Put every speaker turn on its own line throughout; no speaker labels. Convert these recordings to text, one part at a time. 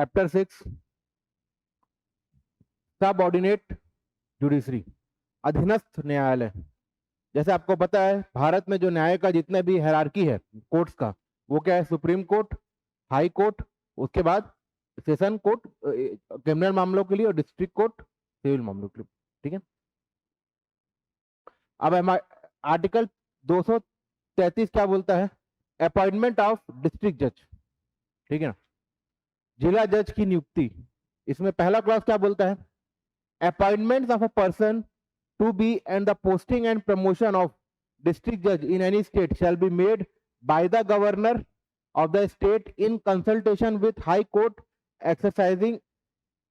Chapter 6 subordinate judiciary, अधीनस्थ न्यायालय। जैसे आपको पता है भारत में जो न्याय का जितने भी हायरार्की है कोर्ट्स का, वो क्या है? सुप्रीम कोर्ट, हाई कोर्ट, उसके बाद सेशन कोर्ट क्रिमिनल मामलों के लिए, और डिस्ट्रिक्ट कोर्ट सिविल मामलों के लिए। ठीक है। अब हमारे आर्टिकल 233 क्या बोलता है? अपॉइंटमेंट ऑफ डिस्ट्रिक्ट जज। ठीक है ना, जिला जज की नियुक्ति। इसमें पहला क्लॉज क्या बोलता है? Appointment of a person to be and the posting and promotion of district judge in any state shall be made by the governor of the state in consultation with high court exercising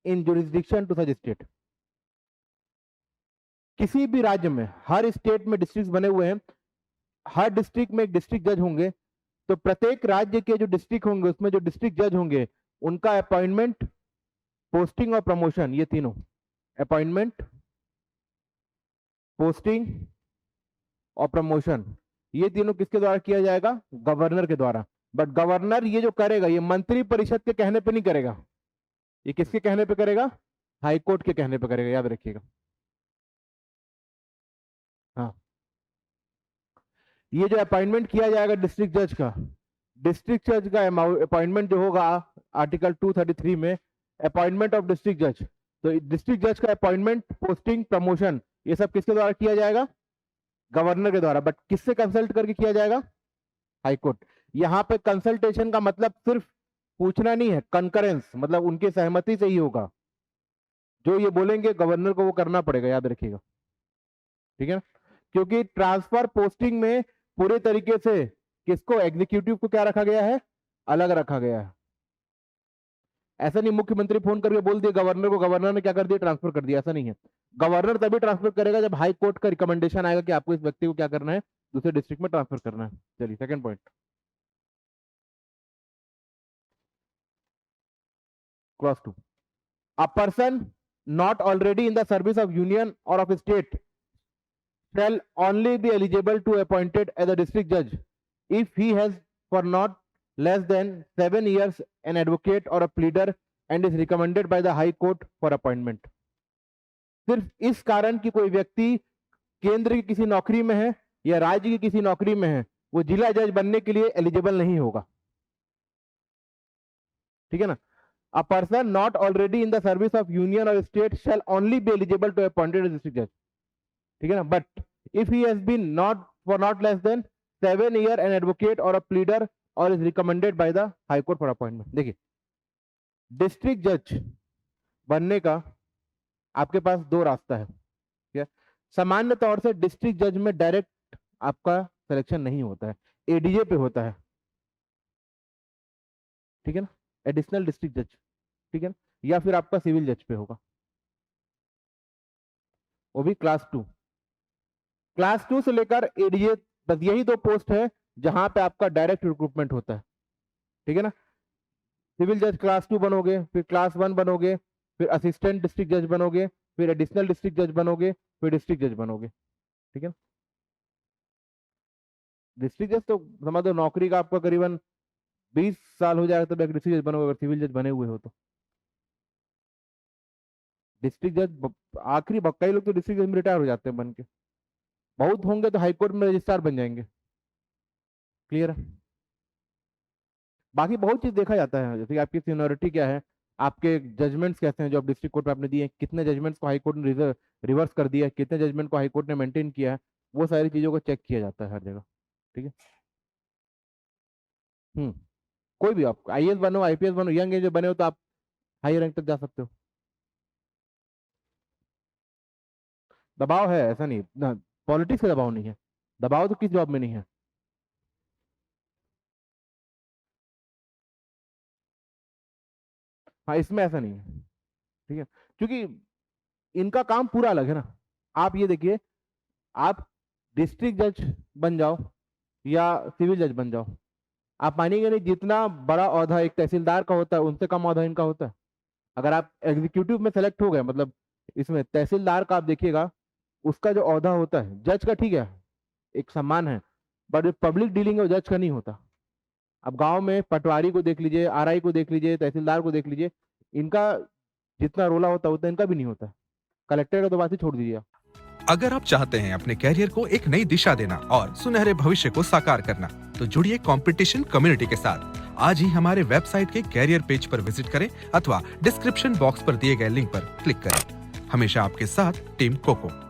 in jurisdiction to such state। किसी भी राज्य में, हर state में district बने हुए हैं, हर district में एक डिस्ट्रिक्ट जज होंगे, तो प्रत्येक राज्य के जो डिस्ट्रिक्ट होंगे उसमें जो डिस्ट्रिक्ट जज होंगे उनका अपॉइंटमेंट, पोस्टिंग और प्रमोशन, ये तीनों, अपॉइंटमेंट, पोस्टिंग और प्रमोशन, ये तीनों किसके द्वारा किया जाएगा? गवर्नर के द्वारा। बट गवर्नर ये जो करेगा ये मंत्री परिषद के कहने पे नहीं करेगा, ये किसके कहने पे करेगा? हाई कोर्ट के कहने पे करेगा, याद रखिएगा। हाँ, ये जो अपॉइंटमेंट किया जाएगा डिस्ट्रिक्ट जज का, डिस्ट्रिक्ट जज का अपॉइंटमेंट जो होगा आर्टिकल 233 में, अपॉइंटमेंट ऑफ डिस्ट्रिक्ट जज, तो डिस्ट्रिक्ट जज का अपॉइंटमेंट, पोस्टिंग, प्रमोशन, ये सब किसके द्वारा किया जाएगा? गवर्नर के द्वारा। बट किससे कंसल्ट करके किया जाएगा? High court. यहां पे कंसल्टेशन का मतलब सिर्फ पूछना नहीं है, कंकरेंस, मतलब उनकी सहमति से ही होगा। जो ये बोलेंगे गवर्नर को वो करना पड़ेगा, याद रखिएगा। ठीक है, क्योंकि ट्रांसफर पोस्टिंग में पूरे तरीके से किसको, एग्जीक्यूटिव को क्या रखा गया है? अलग रखा गया है। ऐसा नहीं मुख्यमंत्री फोन करके बोल दिया गवर्नर को, गवर्नर ने क्या कर दिया? ट्रांसफर कर दिया, ऐसा नहीं है। गवर्नर तभी ट्रांसफर करेगा जब हाई कोर्ट का रिकमेंडेशन आएगा कि आपको इस व्यक्ति को क्या करना है? दूसरे डिस्ट्रिक्ट में ट्रांसफर करना है। चलिए second point, clause 2, a person not already in the service of union or of state shall only be eligible to appointed as a district judge if he has for not less than 7 years an advocate or a pleader and is recommended by the high court for appointment। सिर्फ इस कारण कि कोई व्यक्ति केंद्र की किसी नौकरी में है या राज्य की किसी नौकरी में है, वो जिला जज बनने के लिए एलिजिबल नहीं होगा। ठीक है ना, a person not already in the service of union or state shall only be eligible to appointed as district judge। ठीक है ना, but if he has been not for not less than 7 year an advocate or a pleader or is recommended by the high court for appointment। देखिए, district जज बनने का आपके पास दो रास्ता है। ठीक है, सामान्य तौर से डिस्ट्रिक्ट जज में डायरेक्ट आपका सिलेक्शन नहीं होता है, एडीजे पे होता है। ठीक है ना, एडिशनल डिस्ट्रिक्ट जज। ठीक है ना, या फिर आपका सिविल जज पे होगा, वो भी क्लास 2। क्लास 2 से लेकर एडीजे, बस यही दो पोस्ट है जहां पे आपका डायरेक्ट रिक्रूटमेंट होता है। ठीक है ना, सिविल जज क्लास 2 बनोगे, फिर क्लास 1 बनोगे, फिर असिस्टेंट डिस्ट्रिक्ट जज बनोगे, फिर एडिशनल डिस्ट्रिक्ट जज बनोगे, फिर डिस्ट्रिक्ट जज बनोगे। ठीक है, डिस्ट्रिक्ट जज तो समझ लो नौकरी का आपका करीबन 20 साल हो जाएगा तब एक डिस्ट्रिक्ट जज बनोगे, अगर सिविल जज बने हुए हो तो। डिस्ट्रिक्ट जज आखिरी, कई लोग तो डिस्ट्रिक्ट जज में रिटायर हो जाते हैं बन के, बहुत होंगे तो हाईकोर्ट में रजिस्ट्रार बन जाएंगे। क्लियर है? बाकी बहुत चीज देखा जाता है, जैसे कि आपकी सीनियरिटी क्या है, आपके जजमेंट्स कैसे हैं जो आप डिस्ट्रिक्ट कोर्ट में आपने दिए, कितने जजमेंट्स को हाई कोर्ट ने रिवर्स कर दिया है, कितने जजमेंट को हाई कोर्ट ने मेंटेन किया है, वो सारी चीजों को चेक किया जाता है हर जगह। ठीक है, कोई भी आप आईएएस बनो, आईपीएस बनो, यंग एज बने हो तो आप हाई रैंक तक जा सकते हो। दबाव है ऐसा नहीं ना, पॉलिटिक्स का दबाव नहीं है, दबाव तो किस जॉब में नहीं है। हाँ, इसमें ऐसा नहीं है। ठीक है, क्योंकि इनका काम पूरा अलग है ना। आप ये देखिए, आप डिस्ट्रिक्ट जज बन जाओ या सिविल जज बन जाओ, आप मानेंगे नहीं जितना बड़ा औहदा एक तहसीलदार का होता है उनसे कम औहदा इनका होता है। अगर आप एग्जीक्यूटिव में सेलेक्ट हो गए, मतलब इसमें तहसीलदार का आप देखिएगा, उसका जो औहदा होता है, जज का ठीक है एक सम्मान है, बट जो पब्लिक डीलिंग है वो जज का नहीं होता। अब गांव में पटवारी को देख लीजिए, आरआई को देख लीजिए, तहसीलदार को देख लीजिए, इनका जितना रोला होता है उतना इनका भी नहीं होता। कलेक्टर का तो बात ही छोड़ दीजिए।
अगर आप चाहते हैं अपने कैरियर को एक नई दिशा देना और सुनहरे भविष्य को साकार करना, तो जुड़िए कंपटीशन कम्युनिटी के साथ। आज ही हमारे वेबसाइट के कैरियर पेज पर विजिट करें अथवा डिस्क्रिप्शन बॉक्स पर दिए गए लिंक पर क्लिक करें। हमेशा आपके साथ टीम कोको।